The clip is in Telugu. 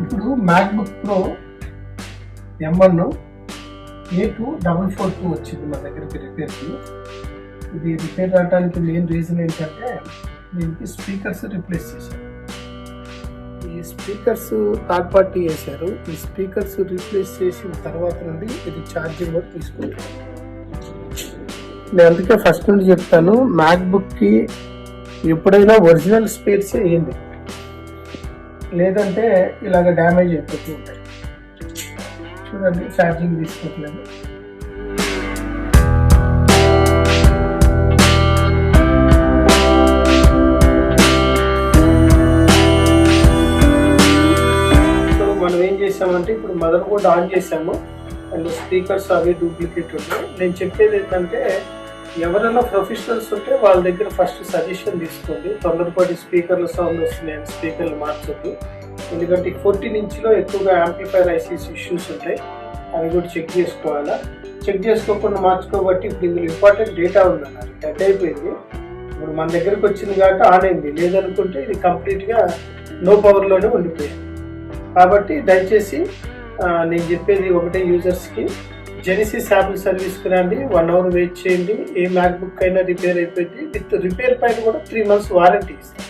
ఇప్పుడు మ్యాక్బుక్ ప్రో M1 A2442 వచ్చింది మా దగ్గరికి రిపేర్కి. ఇది రిపేర్ రావడానికి మెయిన్ రీజన్ ఏంటంటే దీనికి స్పీకర్స్ రిప్లేస్ చేశారు. ఈ స్పీకర్స్ థర్డ్ పార్టీ వేశారు. ఈ స్పీకర్స్ రీప్లేస్ చేసిన తర్వాత నుండి ఇది ఛార్జింగ్ కూడా తీసుకుంటాను. నేను అందుకే ఫస్ట్ నుండి చెప్తాను, మ్యాక్బుక్కి ఎప్పుడైనా ఒరిజినల్ స్పేర్సే వేయండి, లేదంటే ఇలాగ డ్యామేజ్ అయిపోతూ ఉంటాయి. చూడండి, ఛార్జింగ్ తీసుకోవట్లేదు. సో మనం ఏం చేసామంటే ఇప్పుడు మదర్ బోర్డ్ ఆన్ చేసాము అండ్ స్పీకర్స్ అవి డూప్లికేట్ ఉన్నాయి. నేను చెప్పేది ఏంటంటే ఎవరైనా ప్రొఫెషనల్స్ ఉంటే వాళ్ళ దగ్గర ఫస్ట్ సజెషన్ తీసుకోండి. తొందరపాటి స్పీకర్ల సౌండ్ వస్తున్నాయని స్పీకర్లు మార్చొద్దు. ఎందుకంటే 14 ఇంచ్లో ఎక్కువగా యాంప్లిఫైర్ ఐసీస్ ఇష్యూస్ ఉంటాయి, అవి కూడా చెక్ చేసుకోవాలా. చెక్ చేసుకోకుండా మార్చుకోబట్టి ఇప్పుడు ఇందులో ఇంపార్టెంట్ డేటా ఉందన్నారు, డెడ్ అయిపోయింది. ఇప్పుడు మన దగ్గరకు వచ్చింది కాబట్టి ఆన్ అయింది, లేదనుకుంటే ఇది కంప్లీట్గా నో పవర్లోనే ఉండిపోయింది. కాబట్టి దయచేసి నేను చెప్పేది ఒకటే, యూజర్స్కి జెనిసిస్ యాపిల్ సర్వీస్కి రండి, 1 అవర్ వెయిట్ చేయండి. ఏ మ్యాక్బుక్ అయినా రిపేర్ అయిపోయింది. విత్ రిపేర్ పైన కూడా 3 months వారంటీ ఇస్తాం.